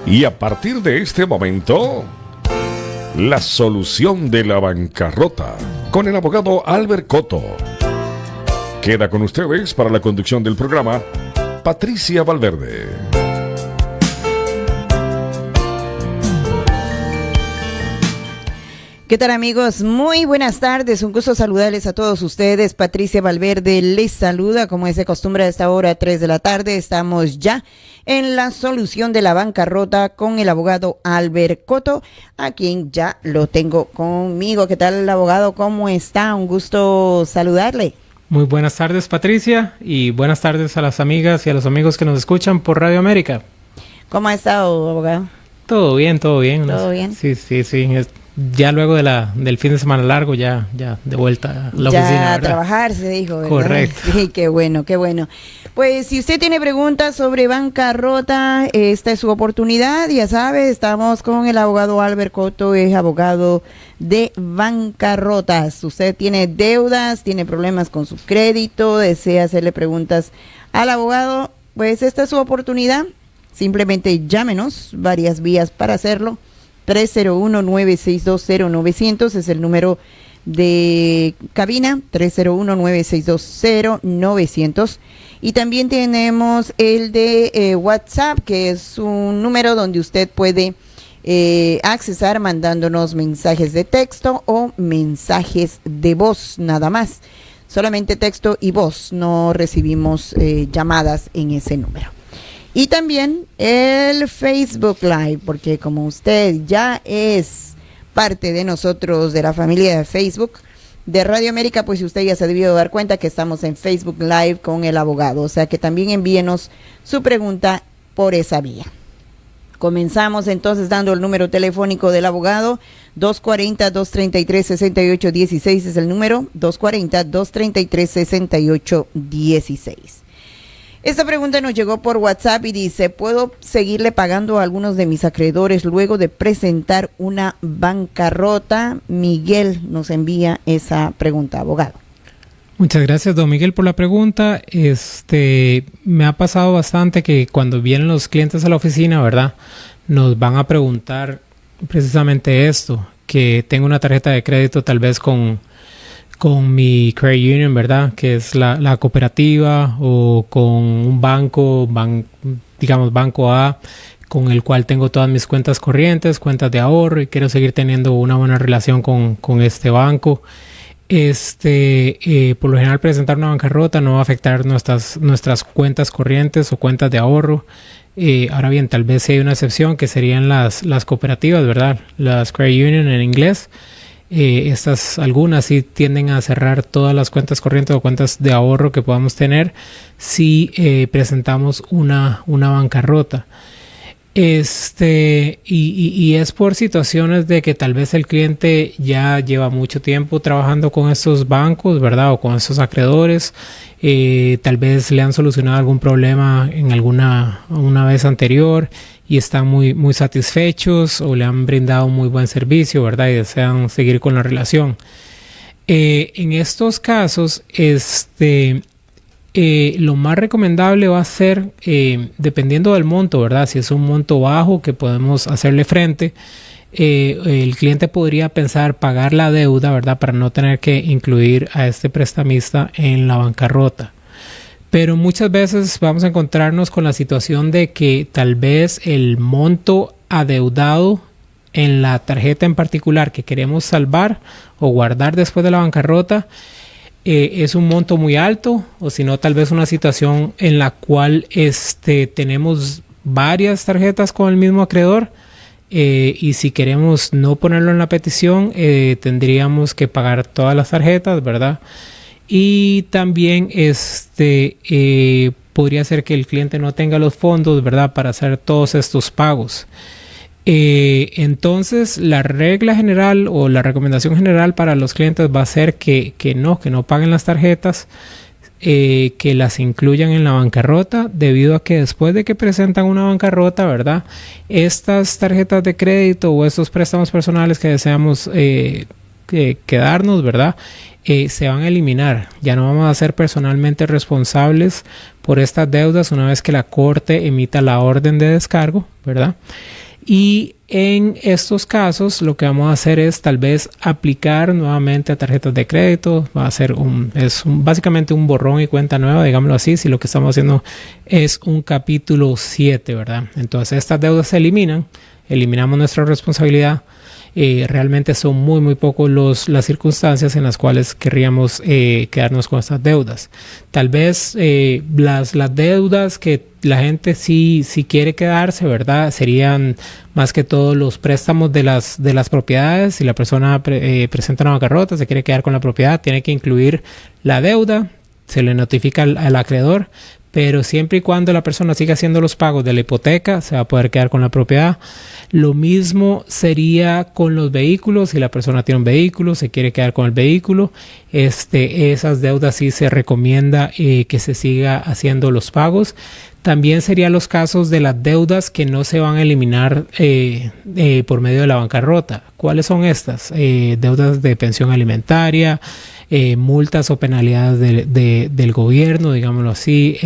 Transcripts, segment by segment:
Y a partir de este momento, la solución de la bancarrota con el abogado Albert Coto. Queda con ustedes para la conducción del programa Patricia Valverde. ¿Qué tal, amigos? Muy buenas tardes, un gusto saludarles a todos ustedes. Patricia Valverde les saluda, como es de costumbre a esta hora, 3 de la tarde. Estamos ya en la solución de la bancarrota con el abogado Albert Coto, a quien ya lo tengo conmigo. ¿Qué tal, abogado? ¿Cómo está? Un gusto saludarle. Muy buenas tardes, Patricia, y buenas tardes a las amigas y a los amigos que nos escuchan por Radio América. ¿Cómo ha estado, abogado? Todo bien, todo bien. ¿Todo bien? Sí. Ya luego del fin de semana largo, ya de vuelta a la oficina, Ya a ¿verdad? trabajar, se dijo, ¿verdad? Correcto. Sí, qué bueno, qué bueno. Pues si usted tiene preguntas sobre bancarrota, esta es su oportunidad. Ya sabe, estamos con el abogado Albert Coto, es abogado de bancarrotas. Usted tiene deudas, tiene problemas con su crédito, desea hacerle preguntas al abogado, pues esta es su oportunidad. Simplemente llámenos, varias vías para hacerlo. 301-962-0900 es el número de cabina, 301-962-0900. Y también tenemos el de WhatsApp, que es un número donde usted puede accesar mandándonos mensajes de texto o mensajes de voz, nada más. Solamente texto y voz, no recibimos llamadas en ese número. Y también el Facebook Live, porque como usted ya es parte de nosotros, de la familia de Facebook de Radio América, pues usted ya se ha debido dar cuenta que estamos en Facebook Live con el abogado. O sea que también envíenos su pregunta por esa vía. Comenzamos entonces dando el número telefónico del abogado, 240-233-6816 es el número, 240-233-6816. Esta pregunta nos llegó por WhatsApp y dice, ¿puedo seguirle pagando a algunos de mis acreedores luego de presentar una bancarrota? Miguel nos envía esa pregunta, abogado. Muchas gracias, don Miguel, por la pregunta. Me ha pasado bastante que cuando vienen los clientes a la oficina, ¿verdad? Nos van a preguntar precisamente esto, que tengo una tarjeta de crédito tal vez con mi credit union, ¿verdad? Que es la cooperativa, o con un banco, digamos Banco A, con el cual tengo todas mis cuentas corrientes, cuentas de ahorro, y quiero seguir teniendo una buena relación con este banco. Por lo general, presentar una bancarrota no va a afectar nuestras cuentas corrientes o cuentas de ahorro. Ahora bien, tal vez hay una excepción, que serían las cooperativas, ¿verdad? Las credit union en inglés. Algunas sí tienden a cerrar todas las cuentas corrientes o cuentas de ahorro que podamos tener si presentamos una bancarrota. Y es por situaciones de que tal vez el cliente ya lleva mucho tiempo trabajando con estos bancos, ¿verdad? O con estos acreedores. Tal vez le han solucionado algún problema en una vez anterior y están muy, muy satisfechos, o le han brindado muy buen servicio, ¿verdad? Y desean seguir con la relación. En estos casos, lo más recomendable va a ser, dependiendo del monto, ¿verdad? Si es un monto bajo que podemos hacerle frente, el cliente podría pensar pagar la deuda, ¿verdad? Para no tener que incluir a este prestamista en la bancarrota. Pero muchas veces vamos a encontrarnos con la situación de que tal vez el monto adeudado en la tarjeta en particular que queremos salvar o guardar después de la bancarrota es un monto muy alto, o si no, tal vez una situación en la cual tenemos varias tarjetas con el mismo acreedor, y si queremos no ponerlo en la petición, tendríamos que pagar todas las tarjetas, ¿verdad? Y también podría ser que el cliente no tenga los fondos, ¿verdad?, para hacer todos estos pagos. Entonces, la regla general o la recomendación general para los clientes va a ser que no paguen las tarjetas, que las incluyan en la bancarrota, debido a que después de que presentan una bancarrota, ¿verdad?, estas tarjetas de crédito o estos préstamos personales que deseamos quedarnos, ¿verdad?, se van a eliminar. Ya no vamos a ser personalmente responsables por estas deudas una vez que la Corte emita la orden de descargo, ¿verdad? Y en estos casos lo que vamos a hacer es tal vez aplicar nuevamente a tarjetas de crédito. Va a ser básicamente un borrón y cuenta nueva, digámoslo así, si lo que estamos haciendo es un capítulo 7, ¿verdad? Entonces estas deudas se eliminamos nuestra responsabilidad. Realmente son muy pocos las circunstancias en las cuales querríamos quedarnos con estas deudas. Tal vez las deudas que la gente sí quiere quedarse, ¿verdad? Serían más que todo los préstamos de las propiedades. Si la persona presenta una bancarrota, se quiere quedar con la propiedad, tiene que incluir la deuda, se le notifica al acreedor, pero siempre y cuando la persona siga haciendo los pagos de la hipoteca, se va a poder quedar con la propiedad. Lo mismo sería con los vehículos. Si la persona tiene un vehículo, se quiere quedar con el vehículo, esas deudas sí se recomienda que se siga haciendo los pagos. También serían los casos de las deudas que no se van a eliminar por medio de la bancarrota. ¿Cuáles son estas? Deudas de pensión alimentaria, multas o penalidades del gobierno, digámoslo así,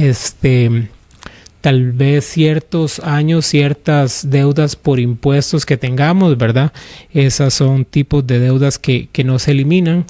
tal vez ciertos años, ciertas deudas por impuestos que tengamos, ¿verdad? Esas son tipos de deudas que no se eliminan.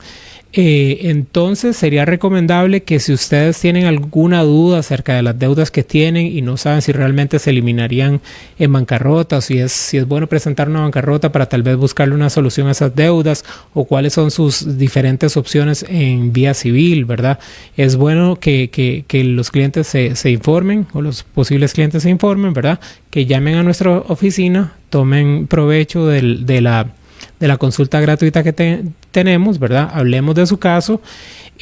Entonces sería recomendable que si ustedes tienen alguna duda acerca de las deudas que tienen y no saben si realmente se eliminarían en bancarrota, si es bueno presentar una bancarrota para tal vez buscarle una solución a esas deudas, o cuáles son sus diferentes opciones en vía civil, ¿verdad? Es bueno que los clientes se informen, o los posibles clientes se informen, ¿verdad? Que llamen a nuestra oficina, tomen provecho de la consulta gratuita que tenemos, ¿verdad? Hablemos de su caso,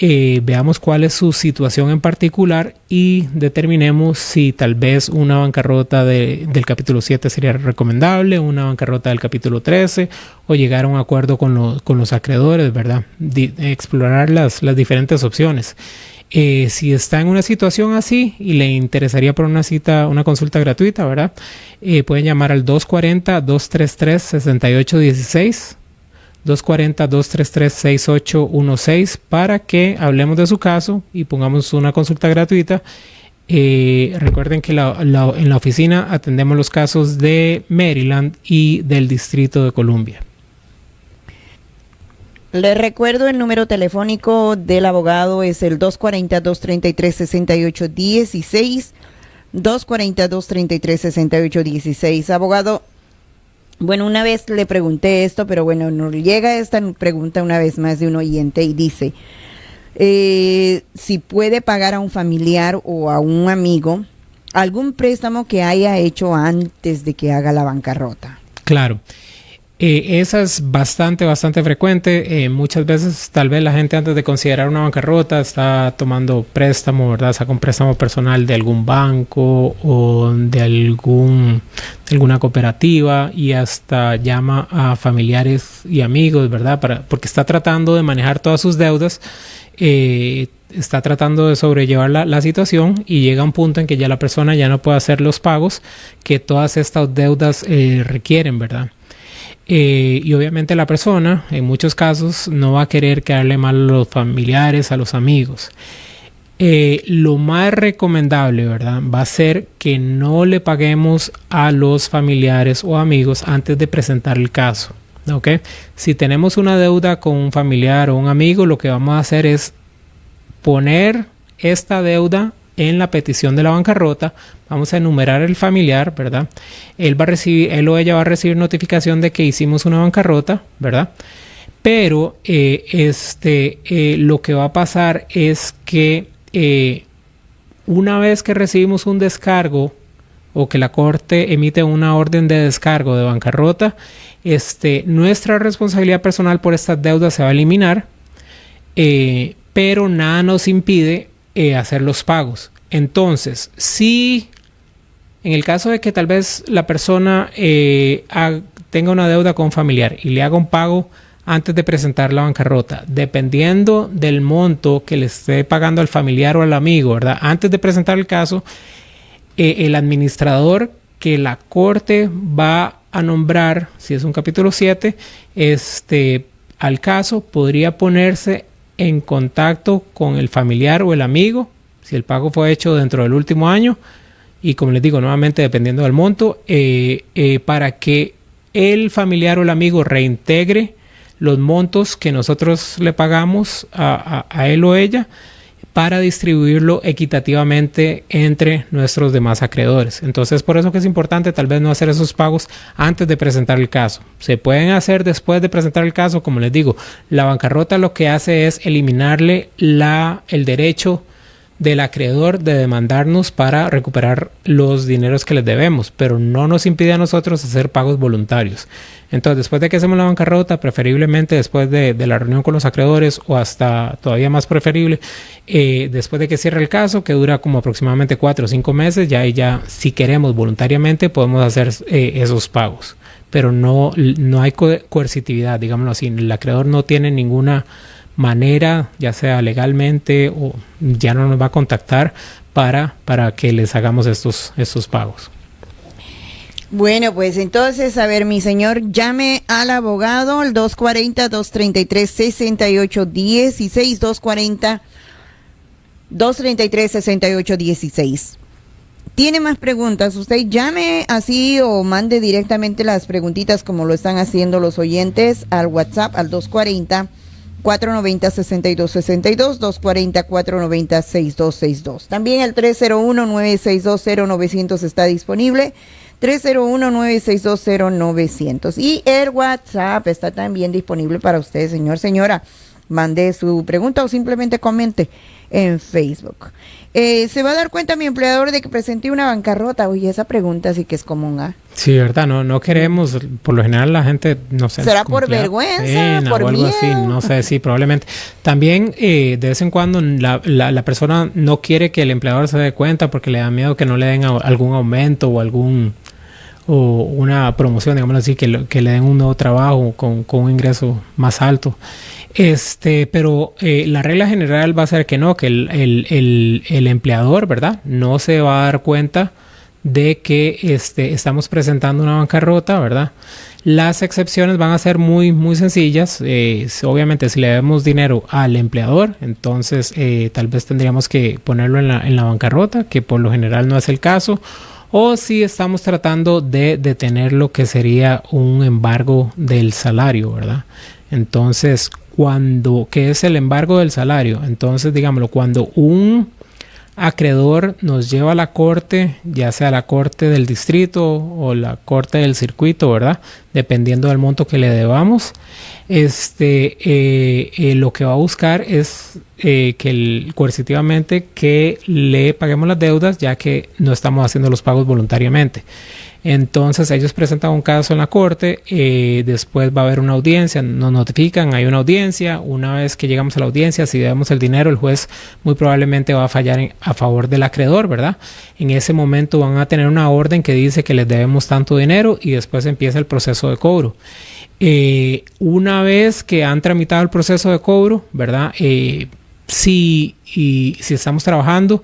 veamos cuál es su situación en particular y determinemos si tal vez una bancarrota del capítulo 7 sería recomendable, una bancarrota del capítulo 13, o llegar a un acuerdo con los acreedores, ¿verdad? Explorar las diferentes opciones. Si está en una situación así y le interesaría por una consulta gratuita, ¿verdad? Pueden llamar al 240-233-6816, 240-233-6816 para que hablemos de su caso y pongamos una consulta gratuita. Recuerden que en la oficina atendemos los casos de Maryland y del Distrito de Columbia. Les recuerdo el número telefónico del abogado es el 240-233-6816, 240-233-6816. Abogado, bueno, una vez le pregunté esto, pero bueno, nos llega esta pregunta una vez más de un oyente y dice, si puede pagar a un familiar o a un amigo algún préstamo que haya hecho antes de que haga la bancarrota. Claro. Esa es bastante frecuente. Muchas veces tal vez la gente antes de considerar una bancarrota está tomando préstamo, ¿verdad? Saca un préstamo personal de algún banco o de alguna cooperativa y hasta llama a familiares y amigos, ¿verdad? Porque está tratando de manejar todas sus deudas, está tratando de sobrellevar la situación y llega un punto en que ya la persona ya no puede hacer los pagos que todas estas deudas requieren, ¿verdad? Y obviamente la persona en muchos casos no va a querer quedarle mal a los familiares, a los amigos. Lo más recomendable, ¿verdad? Va a ser que no le paguemos a los familiares o amigos antes de presentar el caso, ¿ok? Si tenemos una deuda con un familiar o un amigo, lo que vamos a hacer es poner esta deuda en la petición de la bancarrota. Vamos a enumerar el familiar, ¿verdad? Él o ella va a recibir notificación de que hicimos una bancarrota, ¿verdad? Pero lo que va a pasar es que una vez que recibimos un descargo o que la corte emite una orden de descargo de bancarrota, nuestra responsabilidad personal por estas deudas se va a eliminar, pero nada nos impide hacer los pagos. Entonces, si en el caso de que tal vez la persona tenga una deuda con un familiar y le haga un pago antes de presentar la bancarrota, dependiendo del monto que le esté pagando al familiar o al amigo, ¿verdad? Antes de presentar el caso, el administrador que la corte va a nombrar, si es un capítulo 7, al caso podría ponerse en contacto con el familiar o el amigo, Si el pago fue hecho dentro del último año, y como les digo, nuevamente dependiendo del monto, para que el familiar o el amigo reintegre los montos que nosotros le pagamos a él o ella, para distribuirlo equitativamente entre nuestros demás acreedores. Entonces, por eso que es importante tal vez no hacer esos pagos antes de presentar el caso. Se pueden hacer después de presentar el caso, como les digo. La bancarrota lo que hace es eliminarle el derecho del acreedor de demandarnos para recuperar los dineros que les debemos, pero no nos impide a nosotros hacer pagos voluntarios. Entonces, después de que hacemos la bancarrota, preferiblemente después de la reunión con los acreedores, o hasta todavía más preferible, después de que cierre el caso, que dura como aproximadamente 4 o 5 meses, ya si queremos voluntariamente podemos hacer esos pagos. Pero no hay coercitividad, digámoslo así. El acreedor no tiene ninguna manera, ya sea legalmente o ya no nos va a contactar para que les hagamos estos pagos. Bueno, pues entonces, a ver, mi señor, llame al abogado al 240-233-6816, 240-233-6816. ¿Tiene más preguntas? Usted llame así o mande directamente las preguntitas como lo están haciendo los oyentes al WhatsApp al 240-490-6262, 240-490-6262. También el 301-962-0900 está disponible, 301-962-0900. Y el WhatsApp está también disponible para usted, señora. Mande su pregunta o simplemente comente en Facebook. ¿Se va a dar cuenta mi empleador de que presenté una bancarrota? Oye, esa pregunta sí que es común, ¿ah? Sí, verdad, no queremos, por lo general la gente, no sé. ¿Será por vergüenza, por o algo miedo? así? No sé, sí, probablemente. También de vez en cuando la persona no quiere que el empleador se dé cuenta porque le da miedo que no le den algún aumento o una promoción, digamos así, que le den un nuevo trabajo con un ingreso más alto. Pero la regla general va a ser que no, que el empleador, ¿verdad?, no se va a dar cuenta de que estamos presentando una bancarrota, ¿verdad? Las excepciones van a ser muy, muy sencillas. Obviamente, si le debemos dinero al empleador, entonces tal vez tendríamos que ponerlo en la bancarrota, que por lo general no es el caso. O si estamos tratando de detener lo que sería un embargo del salario, ¿verdad? Entonces, ¿qué es el embargo del salario? Entonces, digámoslo, cuando un acreedor nos lleva a la corte, ya sea la corte del distrito o la corte del circuito, ¿verdad?, dependiendo del monto que le debamos, lo que va a buscar es coercitivamente que le paguemos las deudas, ya que no estamos haciendo los pagos voluntariamente. Entonces ellos presentan un caso en la corte, después va a haber una audiencia, nos notifican, hay una audiencia. Una vez que llegamos a la audiencia, si debemos el dinero, el juez muy probablemente va a fallar a favor del acreedor, ¿verdad? En ese momento van a tener una orden que dice que les debemos tanto dinero y después empieza el proceso de cobro. Una vez que han tramitado el proceso de cobro, ¿verdad? Si estamos trabajando,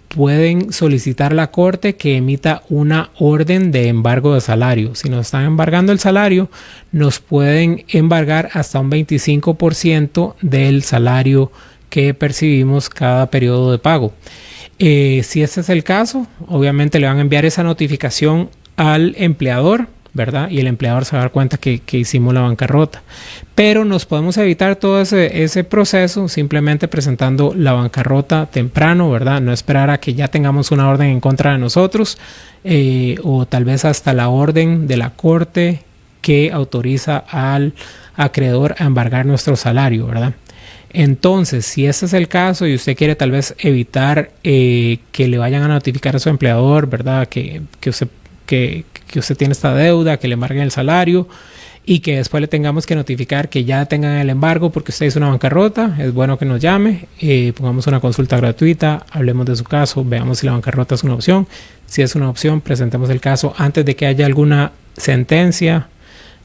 pueden solicitar a la corte que emita una orden de embargo de salario. Si nos están embargando el salario, nos pueden embargar hasta un 25% del salario que percibimos cada periodo de pago. Si este es el caso, obviamente le van a enviar esa notificación al empleador, ¿verdad? Y el empleador se va a dar cuenta que hicimos la bancarrota. Pero nos podemos evitar todo ese proceso simplemente presentando la bancarrota temprano, ¿verdad? No esperar a que ya tengamos una orden en contra de nosotros, o tal vez hasta la orden de la corte que autoriza al acreedor a embargar nuestro salario, ¿verdad? Entonces, si ese es el caso y usted quiere tal vez evitar que le vayan a notificar a su empleador, ¿verdad?, que usted tiene esta deuda, que le embarguen el salario y que después le tengamos que notificar que ya tengan el embargo porque usted hizo una bancarrota, es bueno que nos llame, pongamos una consulta gratuita, hablemos de su caso, veamos si la bancarrota es una opción. Si es una opción, presentemos el caso antes de que haya alguna sentencia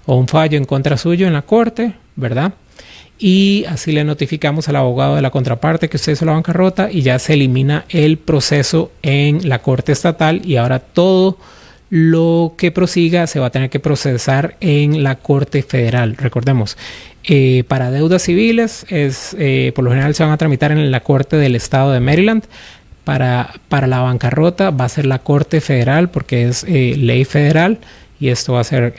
o un fallo en contra suyo en la corte, ¿verdad? Y así le notificamos al abogado de la contraparte que usted hizo la bancarrota y ya se elimina el proceso en la corte estatal y ahora todo lo que prosiga se va a tener que procesar en la Corte Federal. Recordemos, para deudas civiles por lo general se van a tramitar en la Corte del Estado de Maryland. Para la bancarrota va a ser la Corte Federal porque es ley federal, y esto va a ser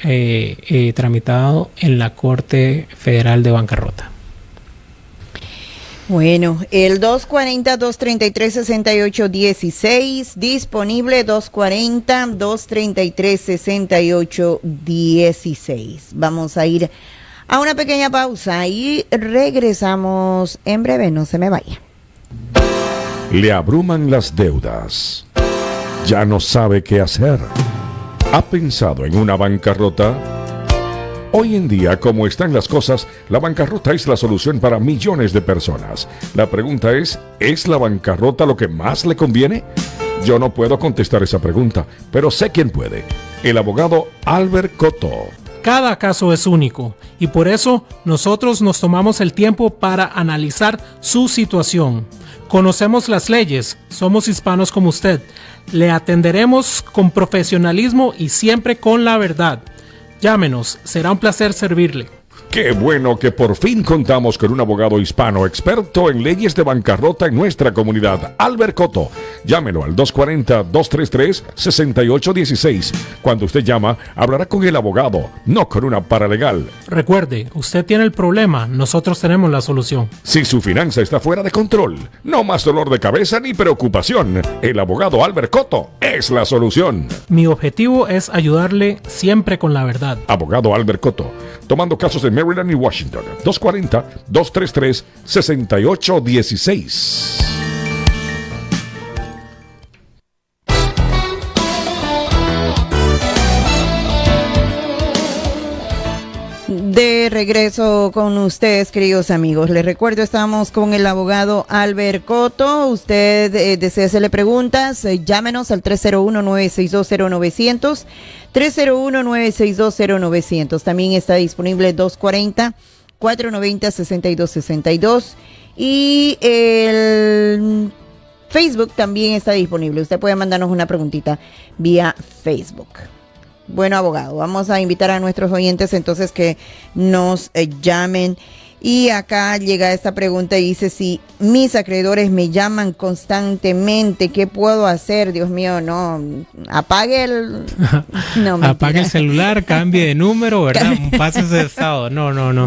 tramitado en la Corte Federal de Bancarrota. Bueno, el 240-233-6816, disponible 240-233-6816. Vamos a ir a una pequeña pausa y regresamos en breve, no se me vaya. Le abruman las deudas. Ya no sabe qué hacer. ¿Ha pensado en una bancarrota? Hoy en día, como están las cosas, la bancarrota es la solución para millones de personas. La pregunta ¿es la bancarrota lo que más le conviene? Yo no puedo contestar esa pregunta, pero sé quién puede. El abogado Albert Cotto. Cada caso es único y por eso nosotros nos tomamos el tiempo para analizar su situación. Conocemos las leyes, somos hispanos como usted. Le atenderemos con profesionalismo y siempre con la verdad. Llámenos, será un placer servirle. Qué bueno que por fin contamos con un abogado hispano experto en leyes de bancarrota en nuestra comunidad, Albert Cotto. Llámelo al 240-233-6816. Cuando usted llama, hablará con el abogado, no con una paralegal. Recuerde, usted tiene el problema, nosotros tenemos la solución. Si su finanza está fuera de control, no más dolor de cabeza ni preocupación. El abogado Albert Cotto es la solución. Mi objetivo es ayudarle siempre con la verdad. Abogado Albert Cotto, tomando casos de Maryland y Washington. 240-233-6816. De regreso con ustedes, queridos amigos. Les recuerdo, estamos con el abogado Albert Cotto. Usted desea hacerle preguntas, llámenos al 301-962-0900, 301-962-0900. También está disponible 240-490-6262. Y el Facebook también está disponible. Usted puede mandarnos una preguntita vía Facebook. Bueno, abogado, vamos a invitar a nuestros oyentes entonces que nos llamen. Y acá llega esta pregunta y dice: si mis acreedores me llaman constantemente, ¿qué puedo hacer? Dios mío, no, apague el... No, apague el celular, cambie de número, ¿verdad? Pase ese estado. No. No,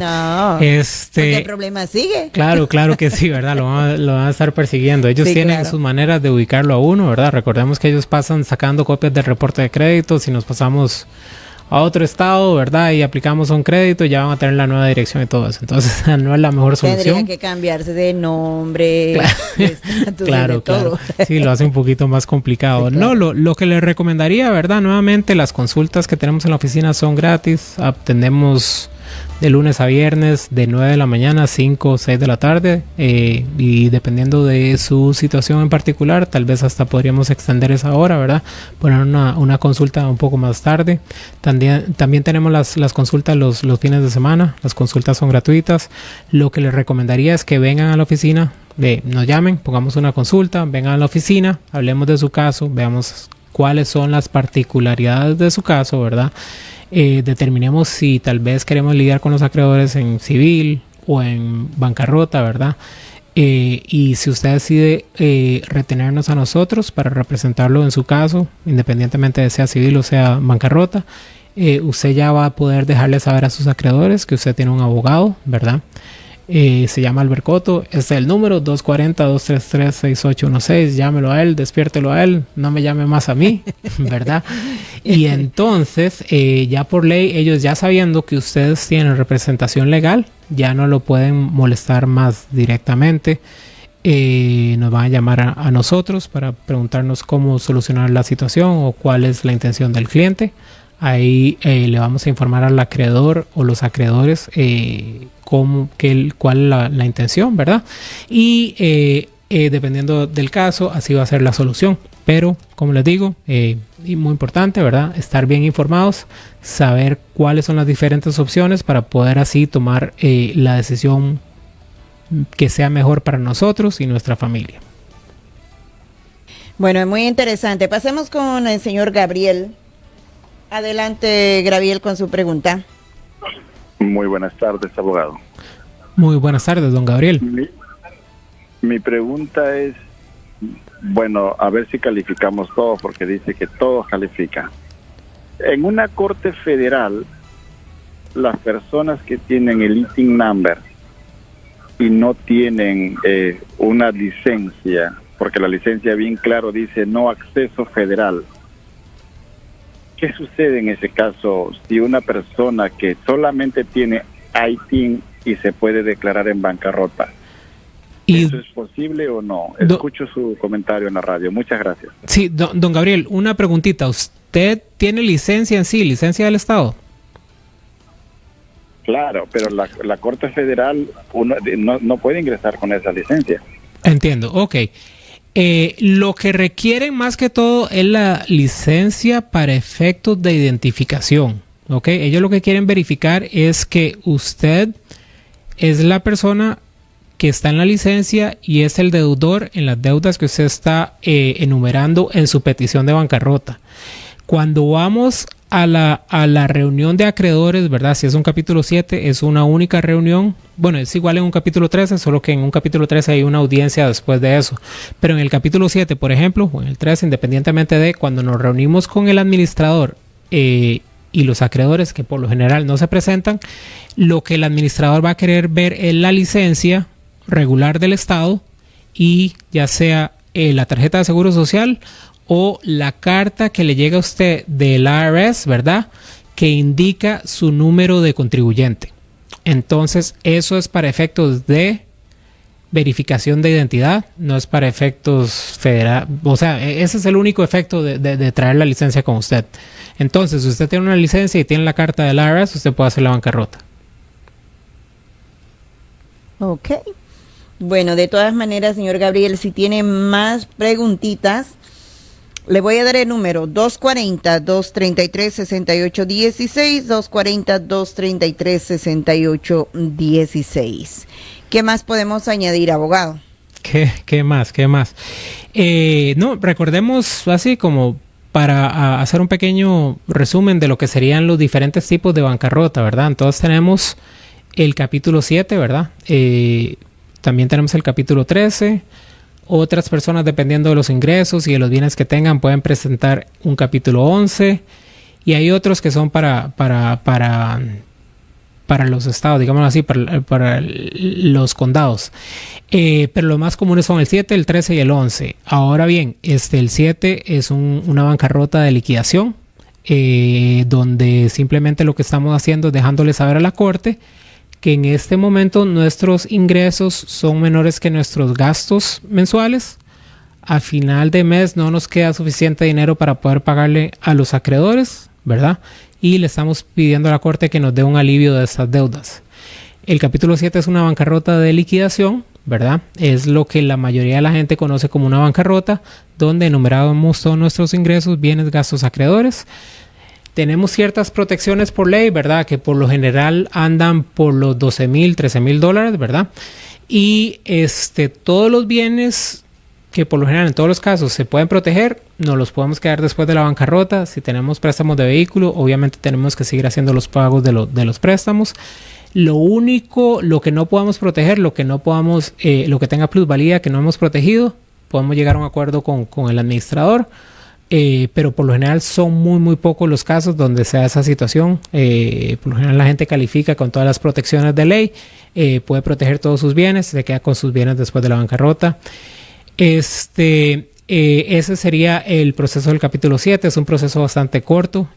porque el problema sigue. Claro que sí, ¿verdad? Lo van a estar persiguiendo. Ellos tienen sus maneras de ubicarlo a uno, ¿verdad? Recordemos que ellos pasan sacando copias del reporte de crédito. Si nos pasamos a otro estado, ¿verdad? Y aplicamos un crédito, ya van a tener la nueva dirección y todo eso. Entonces, no es la mejor solución. Tendrían que cambiarse de nombre, de estatus, claro, de todo. Sí, lo hace un poquito más complicado. Sí, claro. No, lo que les recomendaría, ¿verdad? Nuevamente, las consultas que tenemos en la oficina son gratis. Atendemos de lunes a viernes, de 9 de la mañana a 5 o 6 de la tarde. Y dependiendo de su situación en particular, tal vez hasta podríamos extender esa hora, ¿verdad? Poner una consulta un poco más tarde. También tenemos las consultas los fines de semana. Las consultas son gratuitas. Lo que les recomendaría es que vengan a la oficina, nos llamen, pongamos una consulta, vengan a la oficina, hablemos de su caso, veamos cuáles son las particularidades de su caso, ¿verdad? Determinemos si tal vez queremos lidiar con los acreedores en civil o en bancarrota, ¿verdad? Y si usted decide retenernos a nosotros para representarlo en su caso, independientemente de sea civil o sea bancarrota, usted ya va a poder dejarle saber a sus acreedores que usted tiene un abogado, ¿verdad? Se llama Albert Cotto, es el número 240-233-6816, llámelo a él, despiértelo a él, no me llame más a mí, ¿verdad? Y entonces, ya por ley, ellos ya sabiendo que ustedes tienen representación legal, ya no lo pueden molestar más directamente. Nos van a llamar a nosotros para preguntarnos cómo solucionar la situación o cuál es la intención del cliente. Ahí le vamos a informar al acreedor o los acreedores cuál es la intención, ¿verdad? Y dependiendo del caso, así va a ser la solución. Pero, como les digo, y muy importante, ¿verdad? Estar bien informados, saber cuáles son las diferentes opciones para poder así tomar la decisión que sea mejor para nosotros y nuestra familia. Bueno, es muy interesante. Pasemos con el señor Gabriel. Adelante, Gabriel, con su pregunta. Muy buenas tardes, abogado. Muy buenas tardes, don Gabriel. Mi pregunta es, bueno, a ver si calificamos todo, porque dice que todo califica. En una corte federal, las personas que tienen el ITIN number y no tienen una licencia, porque la licencia bien claro dice no acceso federal, ¿qué sucede en ese caso si una persona que solamente tiene ITIN y se puede declarar en bancarrota? ¿Eso es posible o no? Escucho su comentario en la radio. Muchas gracias. Sí, don Gabriel, una preguntita. ¿Usted tiene licencia en sí, licencia del Estado? Claro, pero la Corte Federal no puede ingresar con esa licencia. Entiendo, ok. Lo que requieren más que todo es la licencia para efectos de identificación. ¿Ok? Ellos lo que quieren verificar es que usted es la persona que está en la licencia y es el deudor en las deudas que usted está enumerando en su petición de bancarrota. Cuando vamos a la reunión de acreedores, ¿verdad? Si es un capítulo 7, es una única reunión. Bueno, es igual en un capítulo 13, solo que en un capítulo 13 hay una audiencia después de eso. Pero en el capítulo 7, por ejemplo, o en el 13, independientemente de cuando nos reunimos con el administrador y los acreedores, que por lo general no se presentan, lo que el administrador va a querer ver es la licencia regular del Estado y ya sea la tarjeta de seguro social o la carta que le llega a usted del IRS, ¿verdad? Que indica su número de contribuyente. Entonces, eso es para efectos de verificación de identidad, no es para efectos federales. O sea, ese es el único efecto de traer la licencia con usted. Entonces, si usted tiene una licencia y tiene la carta del IRS, usted puede hacer la bancarrota. Ok. Bueno, de todas maneras, señor Gabriel, si tiene más preguntitas, le voy a dar el número 240-233-6816, 240-233-6816. ¿Qué más podemos añadir, abogado? ¿Qué más? No, recordemos así como para hacer un pequeño resumen de lo que serían los diferentes tipos de bancarrota, ¿verdad? Entonces tenemos el capítulo 7, ¿verdad? También tenemos el capítulo 13. Otras personas, dependiendo de los ingresos y de los bienes que tengan, pueden presentar un capítulo 11. Y hay otros que son para los estados, digámoslo así, para los condados. Pero los más comunes son el 7, el 13 y el 11. Ahora bien, el 7 es una bancarrota de liquidación, donde simplemente lo que estamos haciendo es dejándole saber a la corte que en este momento nuestros ingresos son menores que nuestros gastos mensuales. A final de mes no nos queda suficiente dinero para poder pagarle a los acreedores, ¿verdad? Y le estamos pidiendo a la corte que nos dé un alivio de estas deudas. El capítulo 7 es una bancarrota de liquidación, ¿verdad? Es lo que la mayoría de la gente conoce como una bancarrota, donde enumeramos todos nuestros ingresos, bienes, gastos, acreedores. Tenemos ciertas protecciones por ley, ¿verdad? Que por lo general andan por los $12,000, $13,000, ¿verdad? Y todos los bienes que por lo general en todos los casos se pueden proteger, nos los podemos quedar después de la bancarrota. Si tenemos préstamos de vehículo, obviamente tenemos que seguir haciendo los pagos de los préstamos. Lo que no podamos proteger, lo que tenga plusvalía que no hemos protegido, podemos llegar a un acuerdo con el administrador. Pero por lo general son muy pocos los casos donde se da esa situación. Por lo general la gente califica con todas las protecciones de ley, puede proteger todos sus bienes, se queda con sus bienes después de la bancarrota. Ese sería el proceso del capítulo 7. Es un proceso bastante corto,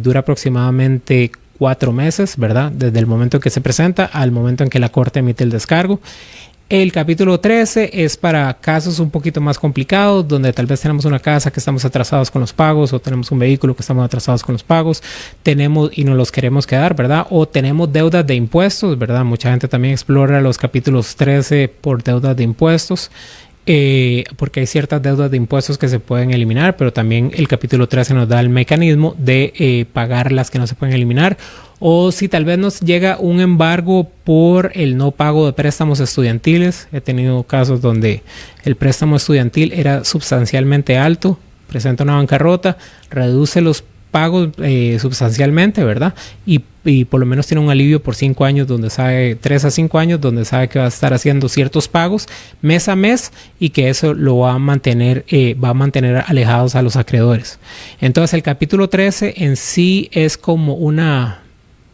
dura aproximadamente 4 meses, ¿verdad? Desde el momento en que se presenta al momento en que la corte emite el descargo. El capítulo 13 es para casos un poquito más complicados, donde tal vez tenemos una casa que estamos atrasados con los pagos, o tenemos un vehículo que estamos atrasados con los pagos, y nos los queremos quedar, ¿verdad? O tenemos deudas de impuestos, ¿verdad? Mucha gente también explora los capítulos 13 por deudas de impuestos, porque hay ciertas deudas de impuestos que se pueden eliminar, pero también el capítulo 13 nos da el mecanismo de pagar las que no se pueden eliminar. O si tal vez nos llega un embargo por el no pago de préstamos estudiantiles. He tenido casos donde el préstamo estudiantil era sustancialmente alto, presenta una bancarrota, reduce los pagos sustancialmente, ¿verdad? Y por lo menos tiene un alivio por 5 años, donde sabe, 3 a 5 años, donde sabe que va a estar haciendo ciertos pagos mes a mes y que eso lo va a mantener alejados a los acreedores. Entonces el capítulo 13 en sí es como una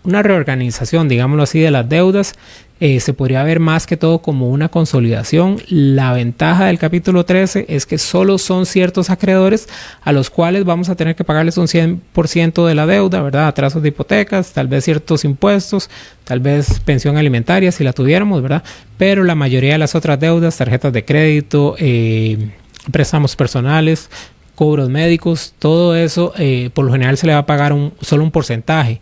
reorganización, digámoslo así, de las deudas. Se podría ver más que todo como una consolidación. La ventaja del capítulo 13 es que solo son ciertos acreedores a los cuales vamos a tener que pagarles un 100% de la deuda, ¿verdad? Atrasos de hipotecas, tal vez ciertos impuestos, tal vez pensión alimentaria si la tuviéramos, ¿verdad? Pero la mayoría de las otras deudas, tarjetas de crédito, préstamos personales, cobros médicos, todo eso por lo general se le va a pagar solo un porcentaje.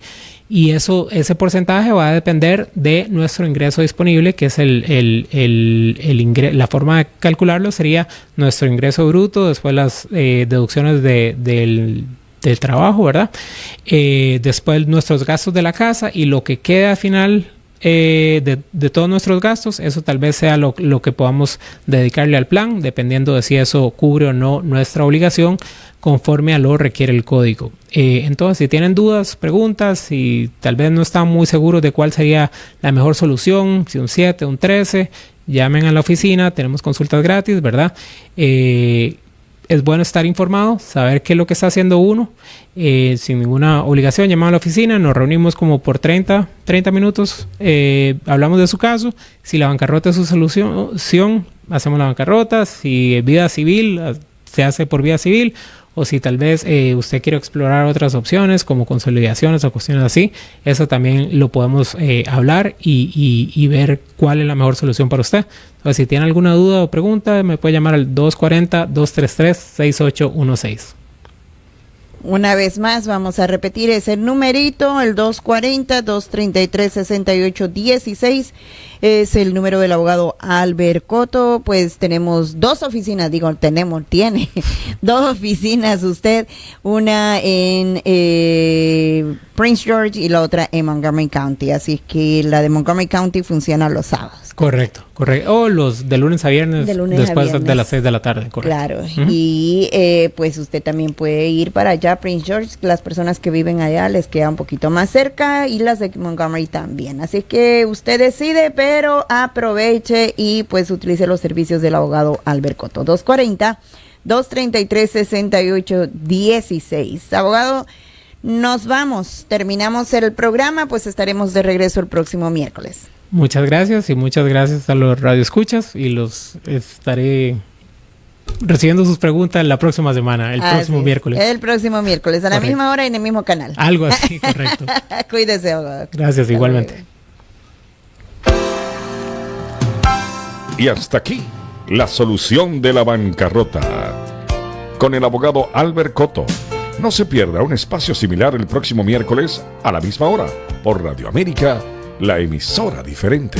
Y ese porcentaje va a depender de nuestro ingreso disponible, que es la forma de calcularlo sería nuestro ingreso bruto, después las deducciones del trabajo, ¿verdad? Después nuestros gastos de la casa y lo que queda al final de todos nuestros gastos, eso tal vez sea lo que podamos dedicarle al plan, dependiendo de si eso cubre o no nuestra obligación conforme a lo requiere el código. Entonces, si tienen dudas, preguntas, y tal vez no están muy seguros de cuál sería la mejor solución, si un 7, un 13, llamen a la oficina, tenemos consultas gratis, ¿verdad? Es bueno estar informado, saber qué es lo que está haciendo uno, sin ninguna obligación. Llamamos a la oficina, nos reunimos como por 30 minutos, hablamos de su caso. Si la bancarrota es su solución, hacemos la bancarrota. Si es vida civil, se hace por vía civil. O si tal vez usted quiere explorar otras opciones como consolidaciones o cuestiones así, eso también lo podemos hablar y ver cuál es la mejor solución para usted. Entonces, si tiene alguna duda o pregunta, me puede llamar al 240-233-6816. Una vez más, vamos a repetir ese numerito, el 240-233-6816. Es el número del abogado Albert Coto. Pues tenemos dos oficinas, tiene dos oficinas usted, una en Prince George y la otra en Montgomery County. Así que la de Montgomery County funciona los sábados. Correcto. O los de lunes a viernes, después de las 6 de la tarde. Correcto. Claro. Y pues usted también puede ir para allá, Prince George. Las personas que viven allá les queda un poquito más cerca, y las de Montgomery también. Así que usted decide, pero aproveche y pues utilice los servicios del abogado Albert Coto. 240-233-6816. Abogado, nos vamos. Terminamos el programa, pues estaremos de regreso el próximo miércoles. Muchas gracias, y muchas gracias a los radioescuchas, y los estaré recibiendo sus preguntas la próxima semana, el próximo miércoles. El próximo miércoles, a la misma hora y en el mismo canal. Algo así, correcto. Cuídese, abogado. Gracias, igualmente. Y hasta aquí, la solución de la bancarrota, con el abogado Albert Coto. No se pierda un espacio similar el próximo miércoles a la misma hora, por Radio América, la emisora diferente.